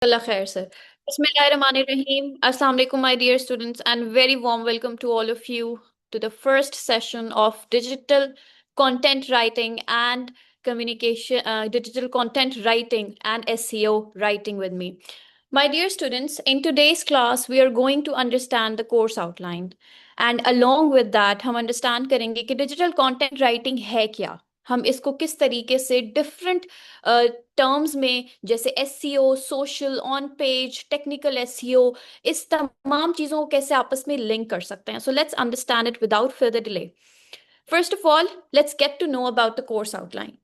Allah khair, sir. Bismillahirrahmanirrahim. Assalamu alaikum, my dear students, and very warm welcome to all of you to the first session of digital content writing and digital content writing and SEO writing with me. My dear students, in today's class, we are going to understand the course outline. And along with that, हम understand करेंगे कि digital content writing है क्या, हम इसको किस तरीके से डिफरेंट टर्म्स में, जैसे SEO, social, on page, technical SEO, इस तमाम चीजों को कैसे आपस में लिंक कर सकते हैं. So let's understand it without further delay. First of all, let's get to know about the course outline.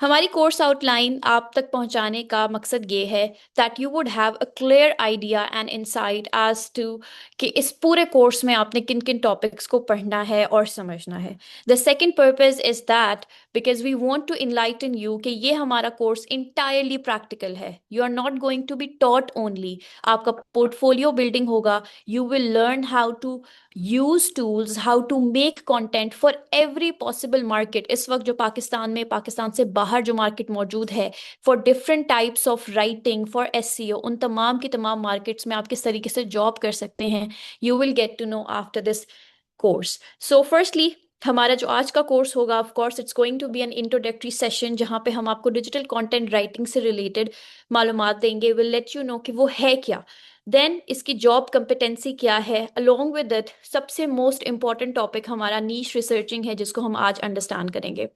हमारी कोर्स आउटलाइन आप तक पहुंचाने का मकसद ये है that you would have a clear idea and insight as to कि इस पूरे कोर्स में आपने किन किन टॉपिक्स को पढ़ना है और समझना है. The second purpose is that because we want to enlighten you कि ये हमारा कोर्स इंटायरली प्रैक्टिकल है. You are not going to be taught only. आपका पोर्टफोलियो बिल्डिंग होगा. You will learn how to use tools, how to make content for every possible market. इस वक्त जो पाकिस्तान में, पाकिस्तान से बाहर जो मार्केट मौजूद है, for different types of writing, for SEO, उन तमाम की तमाम मार्केट्स में आप किस तरीके से जॉब कर सकते हैं, you will get to know after this course. So firstly, हमारा जो आज का कोर्स होगा, of course it's going to be an introductory session, जहां पे हम आपको डिजिटल कंटेंट राइटिंग से रिलेटेड मालूमात देंगे. विल लेट यू नो कि वो है क्या, देन इसकी जॉब कंपिटेंसी क्या है. अलोंग विद इट, सबसे मोस्ट इंपॉर्टेंट टॉपिक हमारा नीश रिसर्चिंग है, जिसको हम आज अंडरस्टैंड करेंगे.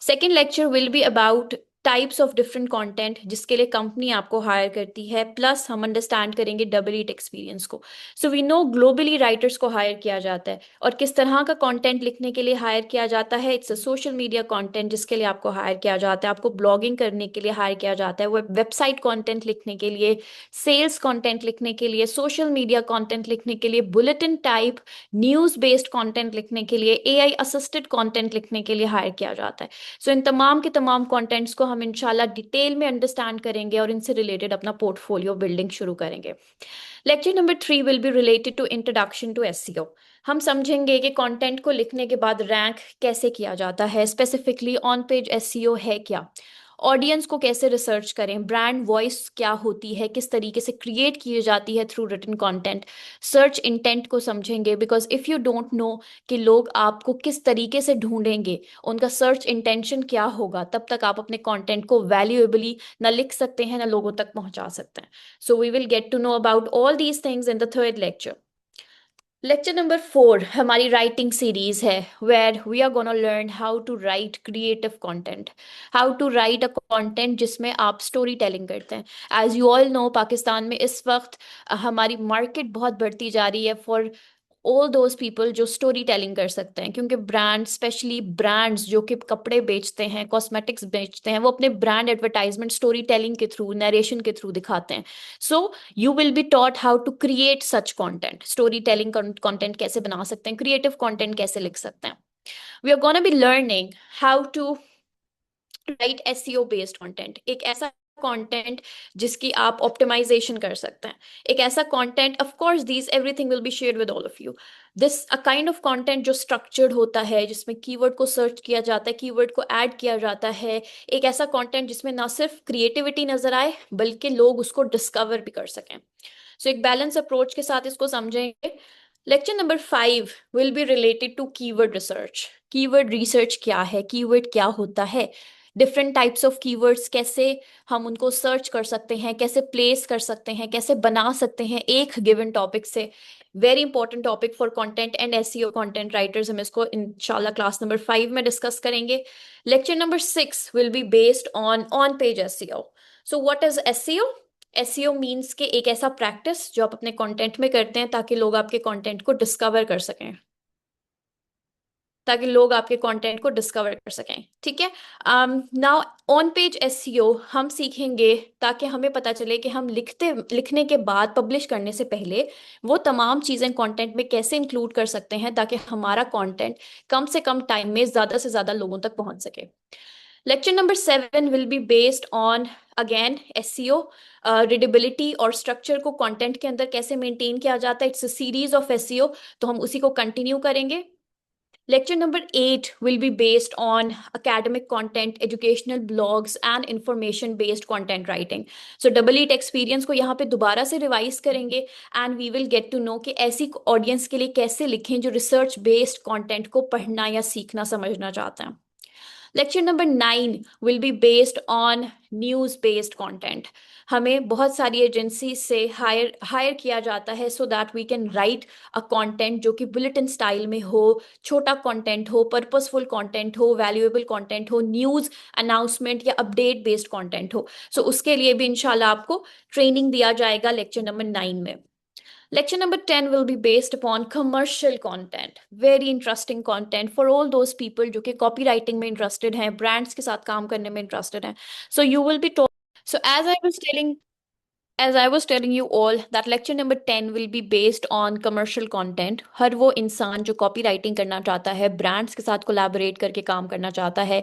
Second lecture will be about types of different content जिसके लिए कंपनी आपको हायर करती है, प्लस हम अंडरस्टैंड करेंगे डबल ईट एक्सपीरियंस को. So we know globally writers को हायर किया जाता है, और किस तरह का कंटेंट लिखने के लिए हायर किया जाता है. It's a social media content जिसके लिए आपको हायर किया जाता है, आपको ब्लॉगिंग करने के लिए हायर किया जाता है, वेबसाइट कंटेंट लिखने के लिए, सेल्स कंटेंट लिखने के लिए, सोशल मीडिया कंटेंट लिखने के लिए, bulletin type news based content लिखने के लिए, एआई असिस्टेड कंटेंट लिखने के लिए हायर किया जाता है. सो इन तमाम के तमाम कंटेंट्स को हम इंशाल्लाह डिटेल में अंडरस्टैंड करेंगे और इनसे रिलेटेड अपना पोर्टफोलियो बिल्डिंग शुरू करेंगे. Lecture number 3 will be related to introduction to SEO. हम समझेंगे कि कंटेंट को लिखने के बाद रैंक कैसे किया जाता है, स्पेसिफिकली ऑन पेज एसईओ है क्या, ऑडियंस को कैसे रिसर्च करें, ब्रांड वॉइस क्या होती है, किस तरीके से क्रिएट की जाती है through written content, search intent को समझेंगे. Because if you don't know कि लोग आपको किस तरीके से ढूंढेंगे, उनका सर्च इंटेंशन क्या होगा, तब तक आप अपने कंटेंट को वैल्यूएबली ना लिख सकते हैं, ना लोगों तक पहुंचा सकते हैं. So we will get to know about all these things in the third lecture. Lecture number 4 हमारी राइटिंग सीरीज है, where we are gonna learn how to write creative content, how to write a content जिसमें आप story telling करते हैं. As you all know, Pakistan में इस वक्त हमारी मार्केट बहुत बढ़ती जा रही है फॉर ऑल दोज पीपल जो स्टोरी टेलिंग कर सकते हैं, क्योंकि ब्रांड, स्पेशली ब्रांड्स जो कि कपड़े बेचते हैं, कॉस्मेटिक्स बेचते हैं, वो अपने ब्रांड एडवर्टाइजमेंट स्टोरी टेलिंग के थ्रू, नरेशन के थ्रू दिखाते हैं. So you will be taught how to create such content, story telling content कैसे बना सकते हैं, क्रिएटिव कंटेंट कैसे लिख सकते हैं. We are gonna be learning how to write SEO based content, एक ऐसा कंटेंट जिसकी आप ऑप्टिमाइजेशन कर सकते हैं, एक ऐसा content, of course these everything will be shared with all of you. This a kind of content जो स्ट्रक्चर्ड होता है, जिसमें कीवर्ड को सर्च किया जाता है, कीवर्ड को ऐड किया जाता है, एक ऐसा कंटेंट जिसमें ना सिर्फ क्रिएटिविटी नजर आए बल्कि लोग उसको डिस्कवर भी कर सकें. सो एक बैलेंस अप्रोच के साथ इसको समझेंगे. Lecture number 5 will be related to keyword research. Keyword research क्या है, कीवर्ड क्या होता है, डिफरेंट टाइप्स ऑफ कीवर्ड्स कैसे हम उनको सर्च कर सकते हैं, कैसे प्लेस कर सकते हैं, कैसे बना सकते हैं एक गिवन टॉपिक से. Very important topic for content and SEO content writers. हम इसको इंशाल्लाह क्लास नंबर 5 में डिस्कस करेंगे. Lecture number 6 will be based on page SEO. So what is SEO? SEO means के एक ऐसा प्रैक्टिस जो आप अपने कंटेंट में करते हैं ताकि लोग आपके कंटेंट को डिस्कवर कर सकें, ताकि लोग आपके कंटेंट को डिस्कवर कर सकें. ठीक है. नाउ ऑन पेज एसईओ हम सीखेंगे ताकि हमें पता चले कि हम लिखने के बाद, पब्लिश करने से पहले वो तमाम चीज़ें कंटेंट में कैसे इंक्लूड कर सकते हैं ताकि हमारा कंटेंट कम से कम टाइम में ज़्यादा से ज़्यादा लोगों तक पहुंच सके. Lecture number 7 will be based on again SEO, readability और स्ट्रक्चर को कंटेंट के अंदर कैसे मेंटेन किया जाता है. It's a series of SEO, तो हम उसी को कंटिन्यू करेंगे. Lecture number 8 will be based on academic content, educational blogs, and information based content writing. So double EAT experience को यहाँ पे दोबारा से रिवाइज करेंगे and we will get to know कि ऐसी ऑडियंस के लिए कैसे लिखें जो रिसर्च बेस्ड कंटेंट को पढ़ना या सीखना समझना चाहते हैं. Lecture number 9 will be based on news based content. हमें बहुत सारी एजेंसी से हायर किया जाता है so that we can write a content जो कि बुलेटिन स्टाइल में हो, छोटा कंटेंट हो, पर्पसफुल कंटेंट हो, वैल्यूएबल कंटेंट हो, न्यूज़ अनाउंसमेंट या अपडेट बेस्ड कंटेंट हो. सो उसके लिए भी इंशाल्लाह आपको ट्रेनिंग दिया जाएगा लेक्चर नंबर 9 में. Lecture number 10 will be based upon commercial content. Very interesting content for all those people जो कि copywriting में interested हैं, brands के साथ काम करने में interested हैं. So you will be taught. So as I was telling you all that lecture number 10 will be based on commercial content. हर वो इंसान जो copywriting करना चाहता है, brands के साथ collaborate करके काम करना चाहता है,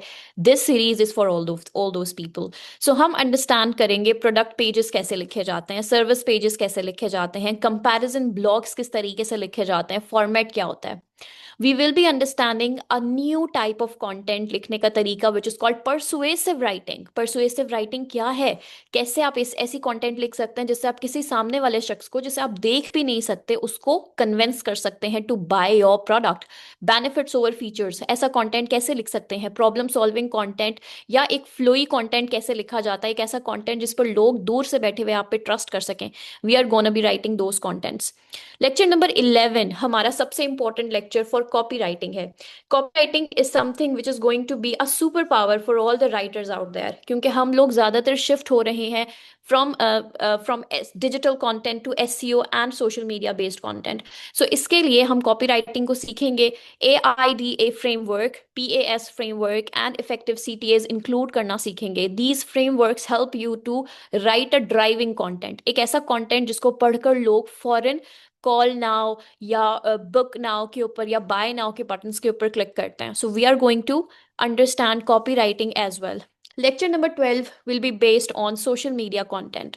this series is for all those people. So हम understand करेंगे product pages कैसे लिखे जाते हैं, service pages कैसे लिखे जाते हैं, comparison blogs किस तरीके से लिखे जाते हैं, format क्या होता है. We will be understanding a new type of content लिखने का तरीका which is called persuasive writing. Persuasive writing क्या है, कैसे आप ऐसी कंटेंट लिख सकते हैं जिससे आप किसी सामने वाले शख्स को जिसे आप देख भी नहीं सकते उसको कन्विंस कर सकते हैं to buy your product. Benefits over features, ऐसा कंटेंट कैसे लिख सकते हैं. प्रॉब्लम सॉल्विंग कंटेंट या एक फ्लोई कंटेंट कैसे लिखा जाता है, एक ऐसा कंटेंट जिस पर लोग दूर से बैठे हुए आप पे ट्रस्ट कर सकें. We are gonna be writing those contents. Lecture number 11 हमारा सबसे important lecture for copy writing है. Copy writing is something which is going to be a super power for all the writers out there, क्योंकि हम लोग ज्यादातर shift हो रहे हैं from digital content to SEO and social media based content. So इसके लिए हम copywriting को सीखेंगे. AIDA framework, PAS framework and effective CTAs include करना सीखेंगे. These frameworks help you to write a driving content. एक ऐसा content जिसको पढ़कर लोग फौरन कॉल नाउ या बुक नाउ के ऊपर या बाय नाउ के बटन्स के ऊपर क्लिक करते हैं. So we are going to understand copy writing as well. Lecture number 12 will be based on social media content.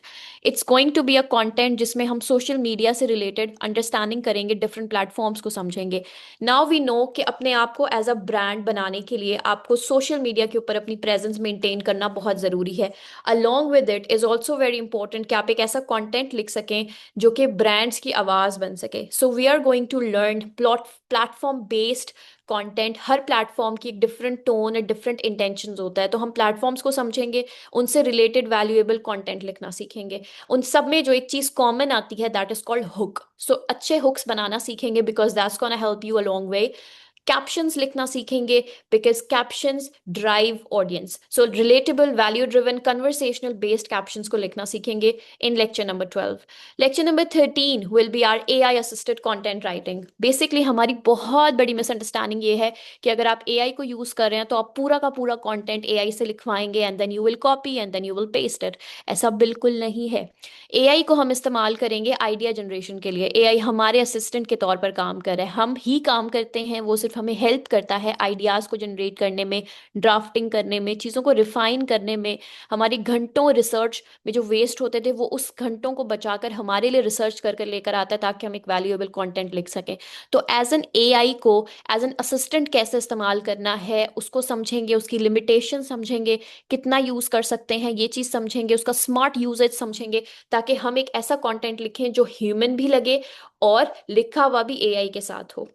It's going to be a content जिसमें हम social media से related understanding करेंगे, different platforms को समझेंगे. Now we know कि अपने आप को as a brand बनाने के लिए आपको social media के ऊपर अपनी presence maintain करना बहुत ज़रूरी है. Along with it is also very important कि आप एक ऐसा content लिख सकें जो कि brands की आवाज़ बन सके. So we are going to learn platform based content. Her platform की एक डिफरेंट टोन और डिफरेंट इंटेंशंस होता है, तो हम प्लेटफॉर्म्स को समझेंगे, उनसे रिलेटेड वैल्यूएबल कंटेंट लिखना सीखेंगे. उन सब में जो एक चीज कॉमन आती है that is called hook. So अच्छे हुक्स बनाना सीखेंगे because that's gonna help you a long way. Captions लिखना सीखेंगे because captions drive audience. So relatable, value driven, conversational based captions को लिखना सीखेंगे in lecture number 12. Lecture number 13 will be our AI assisted content writing. Basically हमारी बहुत बड़ी misunderstanding ये है कि अगर आप AI को यूज कर रहे हैं तो आप पूरा का पूरा कंटेंट AI से लिखवाएंगे and then you will copy and then you will paste it. ऐसा बिल्कुल नहीं है. AI को हम इस्तेमाल करेंगे आइडिया जनरेशन के लिए. AI हमारे असिस्टेंट के तौर पर काम कर रहा है, हम ही काम करते हैं, वो सिर्फ हमें हेल्प करता है आइडियाज़ को जनरेट करने में, ड्राफ्टिंग करने में, चीज़ों को रिफाइन करने में. हमारी घंटों रिसर्च में जो वेस्ट होते थे वो उस घंटों को बचाकर हमारे लिए रिसर्च कर कर लेकर आता है ताकि हम एक वैल्यूएबल कंटेंट लिख सकें. तो एज एन AI को एज एन असिस्टेंट कैसे इस्तेमाल करना है उसको समझेंगे, उसकी लिमिटेशन समझेंगे, कितना यूज़ कर सकते हैं ये चीज़ समझेंगे, उसका स्मार्ट यूजेज समझेंगे ताकि हम एक ऐसा कंटेंट लिखें जो ह्यूमन भी लगे और लिखा हुआ भी AI के साथ हो.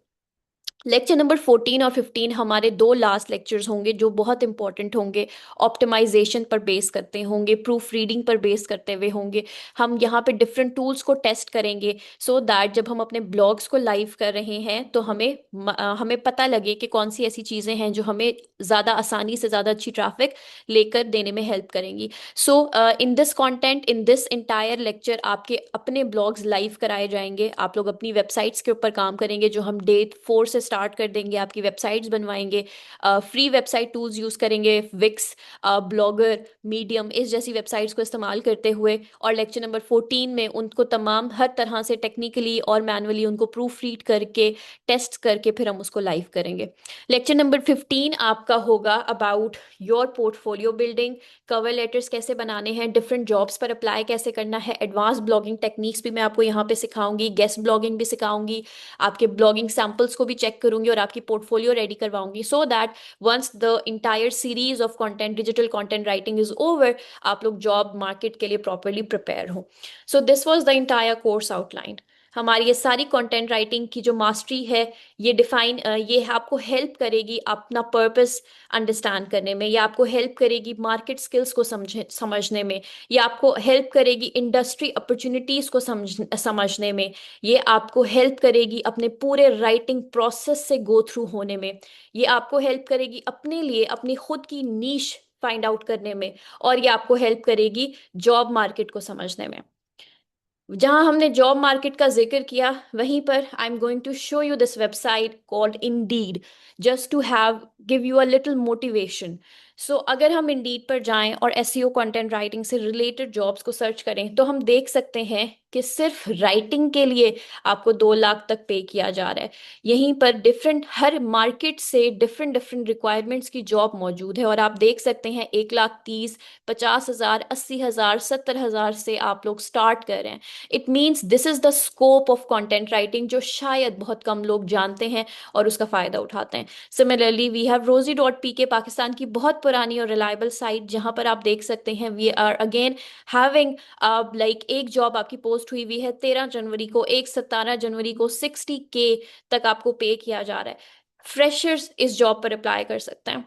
लेक्चर नंबर 14 और 15 हमारे दो लास्ट लेक्चर्स होंगे जो बहुत इंपॉर्टेंट होंगे. ऑप्टिमाइजेशन पर बेस करते होंगे, प्रूफ रीडिंग पर बेस करते हुए होंगे. हम यहाँ पे डिफरेंट टूल्स को टेस्ट करेंगे सो दैट जब हम अपने ब्लॉग्स को लाइव कर रहे हैं तो हमें पता लगे कि कौन सी ऐसी चीज़ें हैं जो हमें ज़्यादा आसानी से ज़्यादा अच्छी ट्रैफिक लेकर देने में हेल्प करेंगी. So in this content, in this entire lecture आपके अपने ब्लॉग्स लाइव कराए जाएंगे. आप लोग अपनी वेबसाइट्स के ऊपर काम करेंगे जो हम डे 4 से स्टार्ट कर देंगे. आपकी वेबसाइट्स बनवाएंगे, फ्री वेबसाइट टूल्स यूज़ करेंगे, विक्स, ब्लॉगर, मीडियम, इस जैसी वेबसाइट्स को इस्तेमाल करते हुए. और लेक्चर नंबर 14 में उनको तमाम हर तरह से टेक्निकली और मैनुअली उनको प्रूफ रीड करके टेस्ट करके फिर हम उसको लाइव करेंगे. लेक्चर नंबर 15 आपका होगा about your portfolio building. Cover letters कैसे बनाने हैं, डिफरेंट जॉब्स पर अप्लाई कैसे करना है, एडवांस ब्लॉगिंग टेक्निक्स भी मैं आपको यहाँ पे सिखाऊंगी, गेस्ट ब्लॉगिंग भी सिखाऊंगी, आपके ब्लॉगिंग सैम्पल्स को भी चेक चेक करूंगी और आपकी पोर्टफोलियो रेडी करवाऊंगी, so that once the entire series of content, digital content writing is over, आप लोग जॉब मार्केट के लिए प्रॉपरली प्रिपेयर हो। So this was the entire course outline. हमारी ये सारी कंटेंट राइटिंग की जो मास्टरी है, ये आपको हेल्प करेगी अपना पर्पस अंडरस्टैंड करने में, ये आपको हेल्प करेगी मार्केट स्किल्स को समझने में, ये आपको हेल्प करेगी इंडस्ट्री अपॉर्चुनिटीज को समझने में, ये आपको हेल्प करेगी अपने पूरे राइटिंग प्रोसेस से गो थ्रू होने में, ये आपको हेल्प करेगी अपने लिए अपनी खुद की नीश फाइंड आउट करने में, और ये आपको हेल्प करेगी जॉब मार्केट को समझने में। जहां हमने जॉब मार्केट का जिक्र किया, वहीं पर I am going to show you this website called Indeed, just to have give you a little motivation. So अगर हम इंडीड पर जाएं और एसईओ कंटेंट राइटिंग से रिलेटेड जॉब्स को सर्च करें, तो हम देख सकते हैं कि सिर्फ राइटिंग के लिए आपको 2 लाख तक पे किया जा रहा है। यहीं पर डिफरेंट हर मार्केट से डिफरेंट डिफरेंट रिक्वायरमेंट्स की जॉब मौजूद है, और आप देख सकते हैं 1,30,000, 50,000, 80,000, 70,000 से आप लोग स्टार्ट कर रहे हैं। It means this is the scope of content writing, जो शायद बहुत कम लोग जानते हैं और उसका फायदा उठाते हैं। Similarly we have rosie.pk, Pakistan की बहुत पुरानी और रिलायबल साइट, जहां पर आप देख सकते हैं we are again having like एक जॉब आपकी पोस्ट हुई हुई है 13 जनवरी को, 17 जनवरी को 60K तक आपको पे किया जा रहा है। फ्रेशर्स इस जॉब पर अप्लाई कर सकते हैं।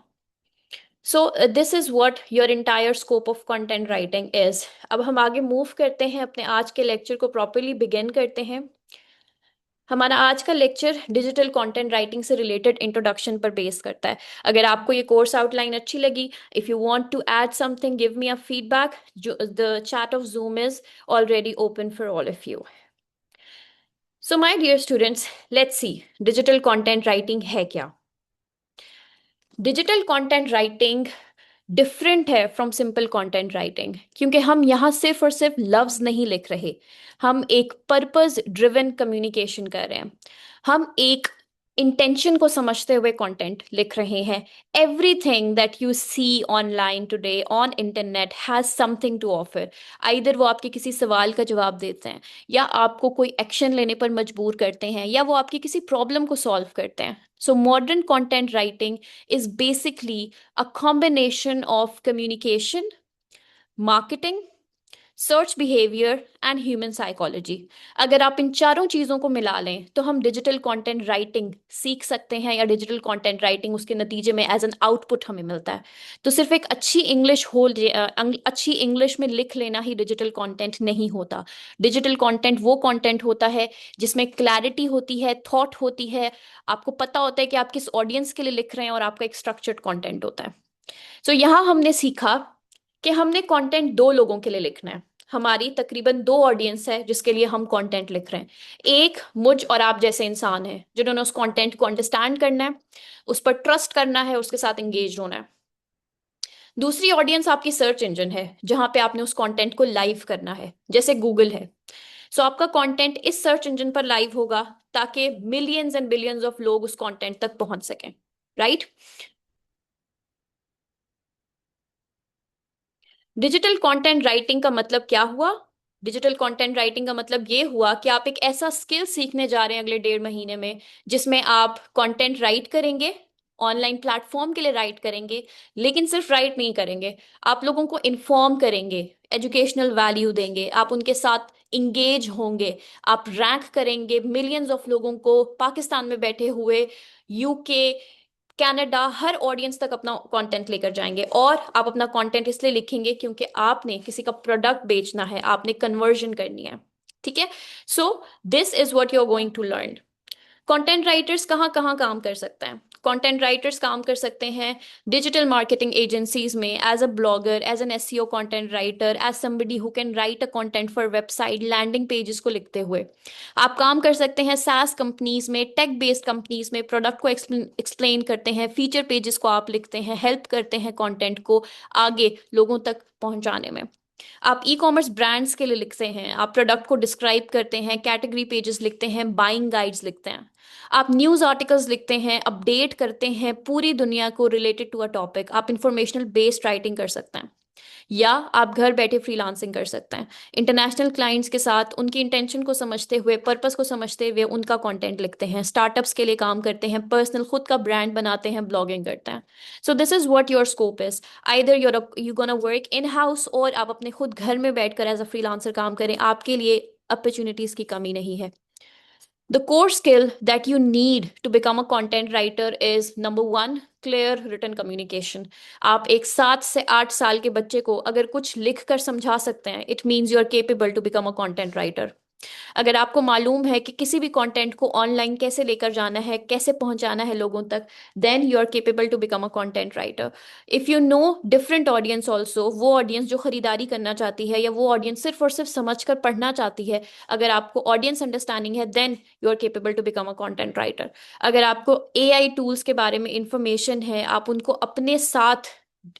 सो this is what your entire scope of content writing is. अब हम आगे मूव करते हैं, अपने आज के लेक्चर को प्रॉपरली बिगिन करते हैं। हमारा आज का लेक्चर डिजिटल कंटेंट राइटिंग से रिलेटेड इंट्रोडक्शन पर बेस करता है। अगर आपको ये कोर्स आउटलाइन अच्छी लगी, if you want to add something, give me a feedback. The chat of Zoom is already open for all of you. So my dear students, let's see digital content writing है क्या। Digital content writing different है from simple content writing, क्योंकि हम यहाँ सिर्फ और सिर्फ लफ्ज नहीं लिख रहे, हम एक पर्पस ड्रिवन कम्युनिकेशन कर रहे हैं। हम एक इंटेंशन को समझते हुए कंटेंट लिख रहे हैं। Everything that you see online today on internet has something to offer. Either वो आपके किसी सवाल का जवाब देते हैं, या आपको कोई एक्शन लेने पर मजबूर करते हैं, या वो आपकी किसी प्रॉब्लम को सॉल्व करते हैं। So modern content writing is basically a combination of communication, marketing, search behaviour and human psychology. अगर आप इन चारों चीज़ों को मिला लें, तो हम डिजिटल कंटेंट राइटिंग सीख सकते हैं, या डिजिटल कंटेंट राइटिंग उसके नतीजे में एज एन आउटपुट हमें मिलता है। तो सिर्फ एक अच्छी इंग्लिश अच्छी इंग्लिश में लिख लेना ही डिजिटल कंटेंट नहीं होता। डिजिटल कंटेंट वो कंटेंट होता है जिसमें क्लैरिटी होती है, थॉट होती है, आपको पता होता है कि आप किस ऑडियंस के लिए लिख रहे हैं, और आपका एक स्ट्रक्चर्ड कंटेंट होता है। सो यहाँ हमने सीखा कि हमने कंटेंट 2 लोगों के लिए लिखना है। हमारी तकरीबन 2 ऑडियंस है जिसके लिए हम कंटेंट लिख रहे हैं। एक मुझ और आप जैसे इंसान हैं जिन्होंने उस कंटेंट को अंडरस्टैंड करना है, उस पर ट्रस्ट करना है, उसके साथ एंगेज होना है। दूसरी ऑडियंस आपकी सर्च इंजन है, जहां पे आपने उस कंटेंट को लाइव करना है, जैसे गूगल है। सो आपका कंटेंट इस सर्च इंजन पर लाइव होगा, ताकि मिलियंस एंड बिलियंस ऑफ लोग उस कंटेंट तक पहुंच सकें। राइट? डिजिटल कंटेंट राइटिंग का मतलब क्या हुआ? डिजिटल कंटेंट राइटिंग का मतलब ये हुआ कि आप एक ऐसा स्किल सीखने जा रहे हैं अगले 1.5 महीने में, जिसमें आप कंटेंट राइट करेंगे, ऑनलाइन प्लेटफॉर्म के लिए राइट करेंगे, लेकिन सिर्फ राइट नहीं करेंगे, आप लोगों को इन्फॉर्म करेंगे, एजुकेशनल वैल्यू देंगे, आप उनके साथ इंगेज होंगे, आप रैंक करेंगे मिलियंस ऑफ लोगों को, पाकिस्तान में बैठे हुए, यूके, कनाडा, हर ऑडियंस तक अपना कंटेंट लेकर जाएंगे। और आप अपना कंटेंट इसलिए लिखेंगे क्योंकि आपने किसी का प्रोडक्ट बेचना है, आपने कन्वर्जन करनी है। ठीक है? So this is what you are going to learn. Content writers कहाँ कहाँ काम कर सकते हैं? कंटेंट राइटर्स काम कर सकते हैं डिजिटल मार्केटिंग एजेंसीज में, as a blogger, as an SEO content writer, as somebody who can write a content for website landing pages को लिखते हुए। आप काम कर सकते हैं सास कंपनीज में, टेक बेस्ड कंपनीज में, प्रोडक्ट को एक्सप्लेन करते हैं, फीचर पेजेस को आप लिखते हैं, हेल्प करते हैं कंटेंट को आगे लोगों तक पहुंचाने में। आप ई कॉमर्स ब्रांड्स के लिए लिखते हैं, आप प्रोडक्ट को डिस्क्राइब करते हैं, कैटेगरी पेजेस लिखते हैं, बाइंग गाइड्स लिखते हैं, आप न्यूज़ आर्टिकल्स लिखते हैं, अपडेट करते हैं पूरी दुनिया को रिलेटेड टू अ टॉपिक। आप इंफॉर्मेशनल बेस्ड राइटिंग कर सकते हैं। या आप घर बैठे फ्रीलांसिंग कर सकते हैं। इंटरनेशनल क्लाइंट्स के साथ उनकी इंटेंशन को समझते हुए, पर्पस को समझते हुए उनका कंटेंट लिखते हैं, स्टार्टअप्स के लिए काम करते हैं, पर्सनल खुद का ब्रांड बनाते हैं, ब्लॉगिंग करते हैं। सो this is what your scope is. Either you gonna work in house, और आप अपने खुद घर में बैठकर एज अ फ्रीलांसर काम करें, आपके लिए अपॉर्चुनिटीज की कमी नहीं है। The core skill that you need to become a content writer is number one, clear written communication. आप एक 7 से 8 साल के बच्चे को अगर कुछ लिख कर समझा सकते हैं, it means you are capable to become a content writer. अगर आपको मालूम है कि किसी भी कंटेंट को ऑनलाइन कैसे लेकर जाना है, कैसे पहुंचाना है लोगों तक, then you are capable to become a content writer. If you know different audience also, वो ऑडियंस जो खरीदारी करना चाहती है या वो ऑडियंस सिर्फ और सिर्फ समझ कर पढ़ना चाहती है, अगर आपको ऑडियंस अंडरस्टैंडिंग है, then you are capable to become a content writer. अगर आपको एआई टूल्स के बारे में इंफॉर्मेशन है, आप उनको अपने साथ,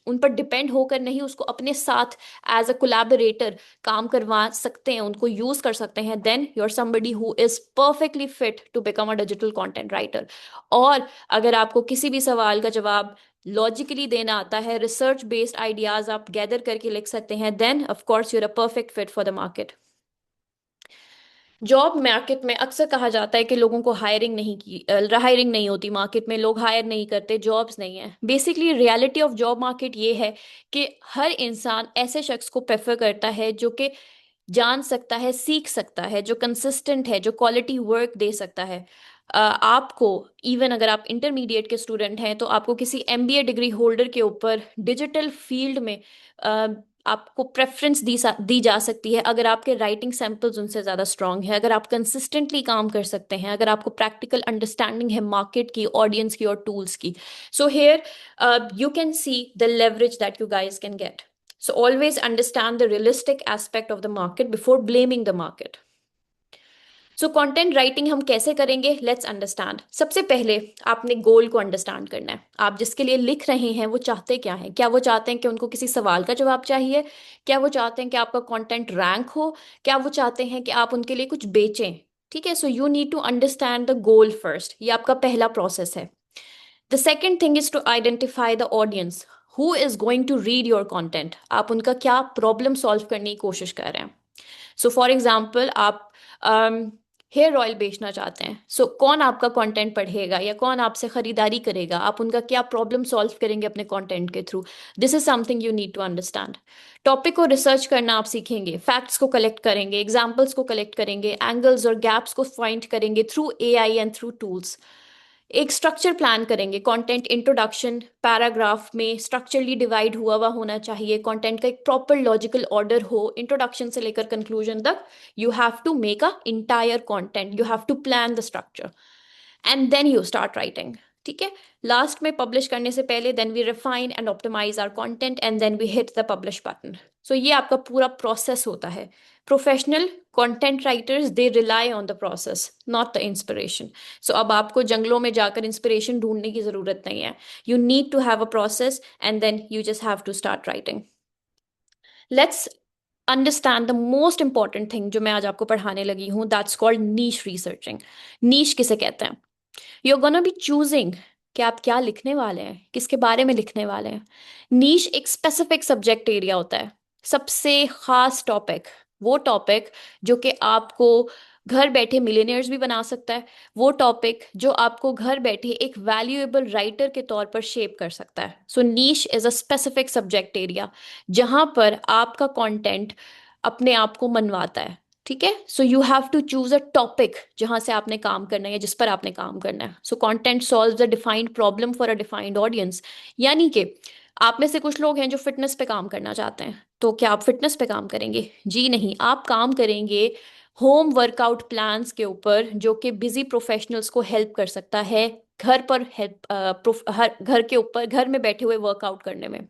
उन पर डिपेंड होकर नहीं, उसको अपने साथ एज अ कोलैबोरेटर काम करवा सकते हैं, उनको यूज कर सकते हैं, then you are somebody who is perfectly fit to become a digital content writer. और अगर आपको किसी भी सवाल का जवाब लॉजिकली देना आता है, रिसर्च बेस्ड आइडियाज आप गैदर करके लिख सकते हैं, then of course you are a perfect fit for the market. Job market में अक्सर कहा जाता है कि लोगों को हायरिंग नहीं होती, मार्केट में लोग हायर नहीं करते, जॉब्स नहीं है। Basically reality of job market ये है कि हर इंसान ऐसे शख्स को प्रेफर करता है जो कि जान सकता है, सीख सकता है, जो कंसिस्टेंट है, जो क्वालिटी वर्क दे सकता है। आपको इवन अगर आप इंटरमीडिएट के स्टूडेंट हैं तो आपको किसी एमबीए डिग्री होल्डर के ऊपर डिजिटल फील्ड में आपको प्रेफरेंस दी जा सकती है अगर आपके राइटिंग सैंपल्स उनसे ज़्यादा स्ट्रांग है, अगर आप कंसिस्टेंटली काम कर सकते हैं, अगर आपको प्रैक्टिकल अंडरस्टैंडिंग है मार्केट की, ऑडियंस की और टूल्स की। So here you can see the leverage that you guys can get. So always understand the realistic aspect of the market before blaming the market. So content writing हम कैसे करेंगे, let's understand. सबसे पहले आपने गोल को understand करना है। आप जिसके लिए लिख रहे हैं वो चाहते क्या हैं? क्या वो चाहते हैं कि उनको किसी सवाल का जवाब चाहिए? क्या वो चाहते हैं कि आपका कंटेंट रैंक हो? क्या वो चाहते हैं कि आप उनके लिए कुछ बेचें? ठीक है, so you need to understand the goal first. ये आपका पहला प्रोसेस है। The second thing is to identify the audience who is going to read your content. आप उनका क्या प्रॉब्लम सॉल्व करने की कोशिश कर रहे हैं। सो फॉर एग्जाम्पल आप हेयर ऑयल बेचना चाहते हैं, सो कौन आपका कंटेंट पढ़ेगा या कौन आपसे खरीदारी करेगा? आप उनका क्या प्रॉब्लम सॉल्व करेंगे अपने कंटेंट के through? This is something you need to understand. Topic को रिसर्च करना आप सीखेंगे, फैक्ट्स को कलेक्ट करेंगे, एग्जाम्पल्स को कलेक्ट करेंगे, एंगल्स और गैप्स को फाइंड करेंगे through AI and through tools. एक स्ट्रक्चर प्लान करेंगे, कंटेंट इंट्रोडक्शन पैराग्राफ में स्ट्रक्चरली डिवाइड हुआ हुआ होना चाहिए, कंटेंट का एक प्रॉपर लॉजिकल ऑर्डर हो, इंट्रोडक्शन से लेकर कंक्लूजन तक। You have to make a entire content, you have to plan the structure and then you start writing. ठीक है, लास्ट में पब्लिश करने से पहले then we refine and optimize our content and then we hit the publish button. So ये आपका पूरा process होता है। Professional content writers they rely on the process, not the inspiration. So अब आपको जंगलों में जाकर इंस्पिरेशन ढूंढने की जरूरत नहीं है। You need to have a process and then you just have to start writing. Let's understand the most important thing जो मैं आज आपको पढ़ाने लगी हूँ, that's called niche researching. Niche किसे कहते हैं? You are gonna be choosing कि आप क्या लिखने वाले हैं, किसके बारे में लिखने वाले हैं। नीश एक स्पेसिफिक सब्जेक्ट एरिया होता है, सबसे खास टॉपिक, वो टॉपिक जो कि आपको घर बैठे मिलियनियर्स भी बना सकता है, वो टॉपिक जो आपको घर बैठे एक वैल्यूएबल राइटर के तौर पर शेप कर सकता है। So niche is a specific subject area जहां पर आपका कंटेंट अपने आप को मनवाता है। ठीक है, so you have to choose a topic जहां से आपने काम करना है या जिस पर आपने काम करना है। So content solves a defined problem for a defined audience. यानी कि आप में से कुछ लोग हैं जो फिटनेस पे काम करना चाहते हैं, तो क्या आप फिटनेस पे काम करेंगे? जी नहीं, आप काम करेंगे होम वर्कआउट प्लान्स के ऊपर जो कि बिजी प्रोफेशनल्स को हेल्प कर सकता है घर पर हर घर के ऊपर, घर में बैठे हुए वर्कआउट करने में।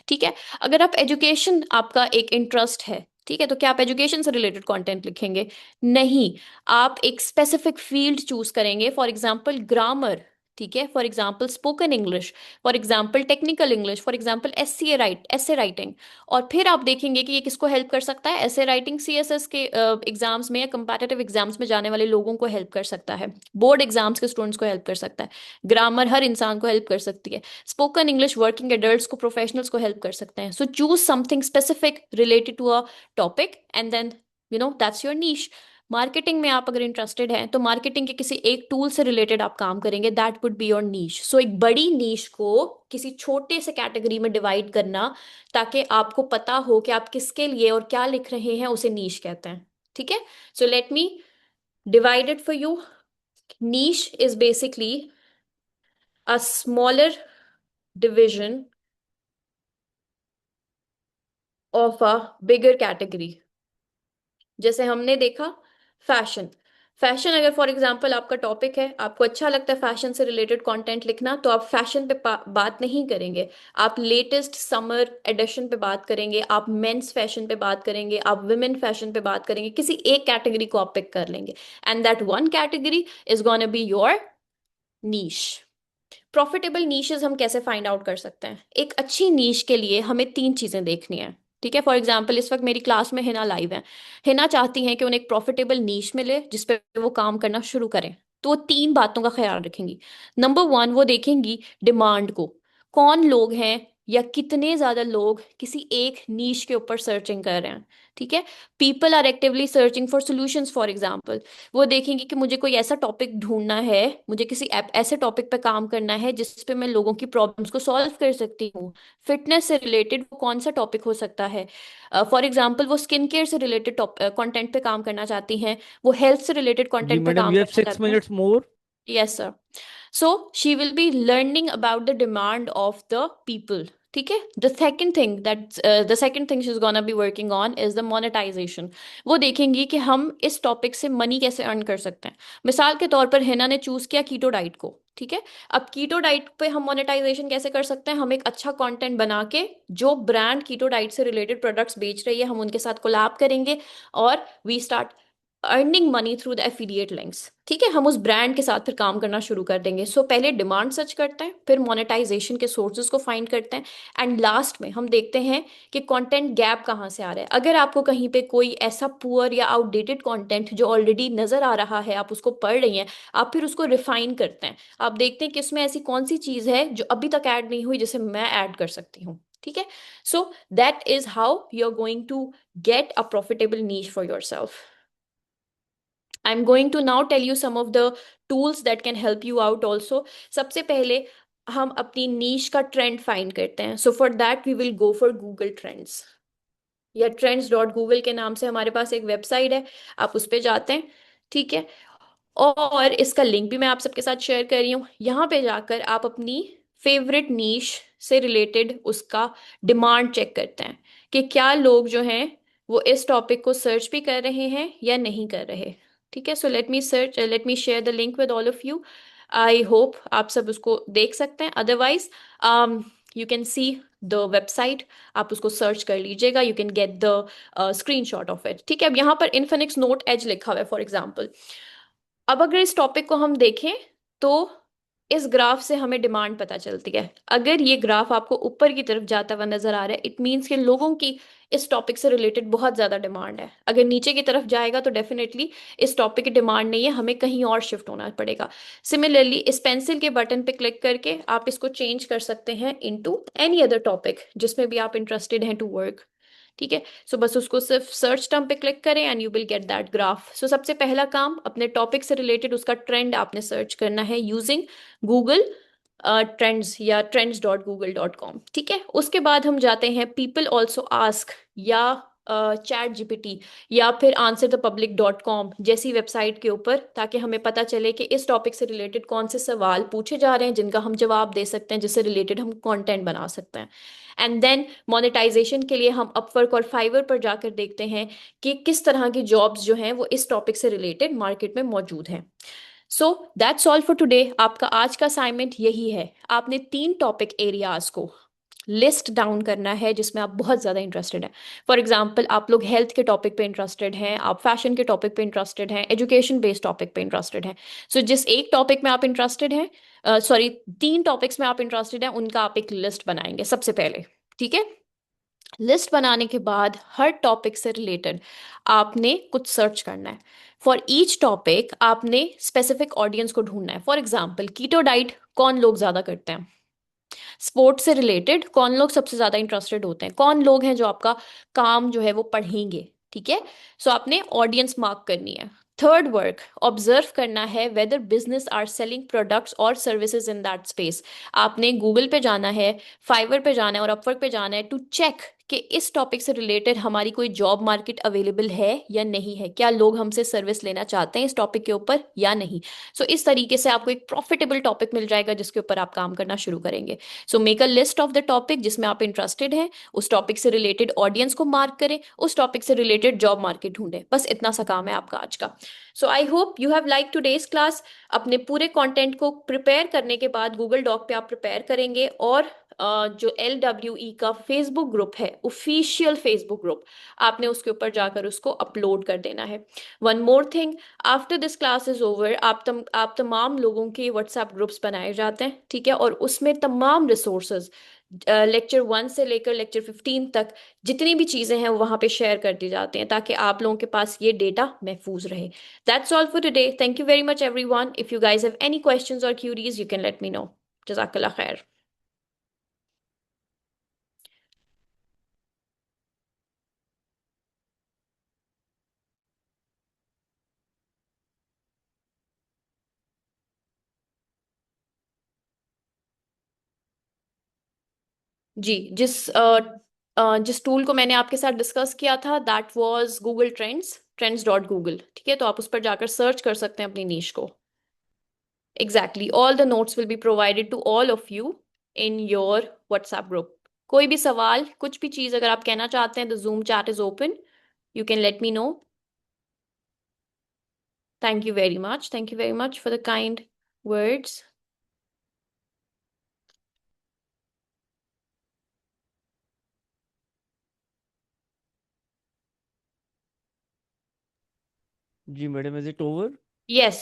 ठीक है, अगर आप एजुकेशन आपका एक इंटरेस्ट है, ठीक है, तो क्या आप एजुकेशन से रिलेटेड कंटेंट लिखेंगे? नहीं, आप एक स्पेसिफिक फील्ड चूज करेंगे, फॉर एग्जांपल ग्रामर। ठीक है, for example spoken English, for example technical English, for example essay writing. और फिर आप देखेंगे कि ये किसको हेल्प कर सकता है। एसए राइटिंग सीएसएस के एग्जाम्स में या कंपैटिटिव एग्जाम्स में जाने वाले लोगों को हेल्प कर सकता है, बोर्ड एग्जाम्स के स्टूडेंट्स को हेल्प कर सकता है, ग्रामर हर इंसान को हेल्प कर सकती है, स्पोकन इंग्लिश वर्किंग एडल्ट्स को, प्रोफेशनल्स को हेल्प कर सकते हैं। So choose something specific related to a topic and then that's your niche. Marketing में आप अगर इंटरेस्टेड हैं तो मार्केटिंग के किसी एक टूल से रिलेटेड आप काम करेंगे, that would be your niche. So एक बड़ी नीश को किसी छोटे से कैटेगरी में डिवाइड करना ताकि आपको पता हो कि आप किसके लिए और क्या लिख रहे हैं, उसे नीश कहते हैं। ठीक है, so let me divide it for you. Niche is basically a smaller division of a bigger category. जैसे हमने देखा फैशन। फैशन अगर फॉर एग्जांपल आपका टॉपिक है, आपको अच्छा लगता है फैशन से रिलेटेड कंटेंट लिखना, तो आप फैशन पे बात नहीं करेंगे, आप लेटेस्ट समर एडिशन पे बात करेंगे, आप मेंस फैशन पे बात करेंगे, आप वुमेन फैशन पे बात करेंगे, किसी एक कैटेगरी को आप पिक कर लेंगे and that one category is gonna be your niche. Profitable niches हम कैसे फाइंड आउट कर सकते हैं? एक अच्छी नीश के लिए हमें तीन चीजें देखनी है। ठीक है, फॉर एग्जाम्पल इस वक्त मेरी क्लास में हिना लाइव है। हिना चाहती हैं कि उन्हें एक प्रॉफिटेबल नीश मिले जिसपे वो काम करना शुरू करें, तो वो तीन बातों का ख्याल रखेंगी। नंबर वन, वो देखेंगी डिमांड को, कौन लोग हैं या कितने ज्यादा लोग किसी एक नीश के ऊपर सर्चिंग कर रहे हैं। ठीक है, people are actively searching for solutions for example. वो देखेंगे कि मुझे कोई ऐसा टॉपिक ढूंढना है, मुझे किसी ऐसे टॉपिक पे काम करना है जिस पे मैं लोगों की प्रॉब्लम्स को सॉल्व कर सकती हूँ। फिटनेस से रिलेटेड वो कौन सा टॉपिक हो सकता है? फॉर एग्जांपल वो स्किन केयर से रिलेटेड कंटेंट पे काम करना चाहती हैं, वो हेल्थ से रिलेटेड जी कंटेंट पे मैडम, काम यू हैव करना सिक्स चाहती हैं। Minutes more. Yes sir. So she will be learning about the demand of the people. ठीक है, the second thing she's gonna be working on is the monetization. वो देखेंगी कि हम इस टॉपिक से मनी कैसे अर्न कर सकते हैं। मिसाल के तौर पर हिना ने चूज किया कीटो डाइट को। ठीक है, अब कीटो डाइट पे हम मोनेटाइजेशन कैसे कर सकते हैं? हम एक अच्छा कंटेंट बना के जो ब्रांड कीटो डाइट से रिलेटेड प्रोडक्ट्स बेच रही है, हम उनके साथ कोलैब करेंगे और we start earning money through the affiliate links. ठीक है, हम उस ब्रांड के साथ फिर काम करना शुरू कर देंगे। सो पहले डिमांड सर्च करते हैं, फिर मोनेटाइजेशन के सोर्सेज को फाइंड करते हैं एंड लास्ट में हम देखते हैं कि कंटेंट गैप कहाँ से आ रहा है। अगर आपको कहीं पे कोई ऐसा पुअर या आउटडेटेड कंटेंट जो ऑलरेडी नजर आ रहा है, आप उसको पढ़ रही हैं, आप फिर उसको रिफाइन करते हैं। आप देखते हैं कि इसमें ऐसी कौन सी चीज है जो अभी तक ऐड नहीं हुई जिसे मैं ऐड कर सकती हूँ। ठीक है, so that is how you are going to get a profitable niche for your self. I'm going to now tell you some of the tools that can help you out also. सबसे पहले हम अपनी नीश का trend find करते हैं। So for that we will go for Google trends या trends.google के नाम से हमारे पास एक वेबसाइट है, आप उस पे जाते हैं। ठीक है, और इसका लिंक भी मैं आप सबके साथ शेयर कर रही हूँ। यहाँ पे जाकर आप अपनी फेवरेट नीश से रिलेटेड उसका डिमांड चेक करते हैं कि क्या लोग जो हैं वो इस टॉपिक को सर्च भी कर रहे हैं या नहीं कर रहे। ठीक है, so let me share the link with all of you. I hope आप सब उसको देख सकते हैं, otherwise you can see the website, आप उसको सर्च कर लीजिएगा, you can get the screenshot of it. ठीक है, अब यहाँ पर इन्फिनिक्स नोट एज लिखा हुआ है फॉर एग्जाम्पल। अब अगर इस टॉपिक को हम देखें तो इस ग्राफ से हमें डिमांड पता चलती है। अगर ये ग्राफ आपको ऊपर की तरफ जाता हुआ नजर आ रहा है, इट मीन्स कि लोगों की इस टॉपिक से रिलेटेड बहुत ज्यादा डिमांड है। अगर नीचे की तरफ जाएगा तो डेफिनेटली इस टॉपिक की डिमांड नहीं है, हमें कहीं और शिफ्ट होना पड़ेगा। सिमिलरली इस पेंसिल के बटन पे क्लिक करके आप इसको चेंज कर सकते हैं इनटू एनी अदर टॉपिक जिसमें भी आप इंटरेस्टेड हैं टू वर्क। ठीक है, सो बस उसको सिर्फ सर्च टर्म पे क्लिक करें and you will get that graph. So सबसे पहला काम, अपने टॉपिक से रिलेटेड उसका ट्रेंड आपने सर्च करना है यूजिंग गूगल ट्रेंड्स या trends.google.com। ठीक है, उसके बाद हम जाते हैं पीपल ऑल्सो आस्क या चैट जीपीटी या फिर answerthepublic.com जैसी वेबसाइट के ऊपर, ताकि हमें पता चले कि इस टॉपिक से रिलेटेड कौन से सवाल पूछे जा रहे हैं जिनका हम जवाब दे सकते हैं, जिससे रिलेटेड हम कंटेंट बना सकते हैं। एंड देन मोनेटाइजेशन के लिए हम अपवर्क और फाइवर पर जाकर देखते हैं कि किस तरह की जॉब्स जो हैं वो इस टॉपिक से रिलेटेड मार्केट में मौजूद हैं। So that's all for today. आपका आज का असाइनमेंट यही है, आपने तीन टॉपिक एरियाज को लिस्ट डाउन करना है जिसमें आप बहुत ज़्यादा इंटरेस्टेड हैं। फॉर एग्जाम्पल, आप लोग हेल्थ के टॉपिक पे इंटरेस्टेड हैं, आप फैशन के टॉपिक पे इंटरेस्टेड हैं, एजुकेशन बेस्ड टॉपिक पे इंटरेस्टेड हैं। सो जिस एक टॉपिक में आप इंटरेस्टेड हैं, सॉरी, 3 टॉपिक्स में आप इंटरेस्टेड हैं, उनका आप एक लिस्ट बनाएंगे सबसे पहले। ठीक है। लिस्ट बनाने के बाद हर टॉपिक से रिलेटेड आपने कुछ सर्च करना है। फॉर ईच टॉपिक आपने स्पेसिफिक ऑडियंस को ढूंढना है। फॉर एग्जाम्पल, कीटो डाइट कौन लोग ज्यादा करते हैं, स्पोर्ट्स से रिलेटेड कौन लोग सबसे ज्यादा इंटरेस्टेड होते हैं, कौन लोग हैं जो आपका काम जो है वो पढ़ेंगे। ठीक है। सो आपने ऑडियंस मार्क करनी है। थर्ड वर्क, ऑब्जर्व करना है whether business are selling products और सर्विसेज इन दैट स्पेस। आपने गूगल पे जाना है, फाइवर पे जाना है और अपवर्क पे जाना है टू चेक कि इस टॉपिक से रिलेटेड हमारी कोई जॉब मार्केट अवेलेबल है या नहीं है, क्या लोग हमसे सर्विस लेना चाहते हैं इस टॉपिक के ऊपर या नहीं। सो इस तरीके से आपको एक प्रॉफिटेबल टॉपिक मिल जाएगा जिसके ऊपर आप काम करना शुरू करेंगे। So make a list of the topic जिसमें आप इंटरेस्टेड हैं, उस टॉपिक से रिलेटेड ऑडियंस को मार्क करें, उस टॉपिक से रिलेटेड जॉब मार्केट ढूंढें। बस इतना सा काम है आपका आज का। So I hope you have like today's class. अपने पूरे कंटेंट को प्रिपेयर करने के बाद गूगल डॉक पे आप प्रिपेयर करेंगे और जो LWE का फेसबुक ग्रुप है, ऑफिशियल फेसबुक ग्रुप, आपने उसके ऊपर जाकर उसको अपलोड कर देना है। One more thing, after this class is over, आप तमाम लोगों के व्हाट्सएप ग्रुप्स बनाए जाते हैं। ठीक है। और उसमें तमाम रिसोर्सेज, लेक्चर 1 से लेकर लेक्चर 15 तक जितनी भी चीज़ें हैं वो वहाँ पे शेयर कर दी जाती हैं ताकि आप लोगों के पास ये डेटा महफूज रहे। That's all for today. Thank you very much everyone. If you guys have any questions और queries you can let me know. जज़ाकल्लाह खैर। जी, जिस टूल को मैंने आपके साथ डिस्कस किया था दैट वाज गूगल ट्रेंड्स.गूगल। ठीक है। तो आप उस पर जाकर सर्च कर सकते हैं अपनी नीश को। Exactly, all the notes will be provided to all of you in your WhatsApp group. कोई भी सवाल, कुछ भी चीज़ अगर आप कहना चाहते हैं, the Zoom chat is open, you can let me know. Thank you very much, thank you very much for the kind words. जी madam, is it over? Yes.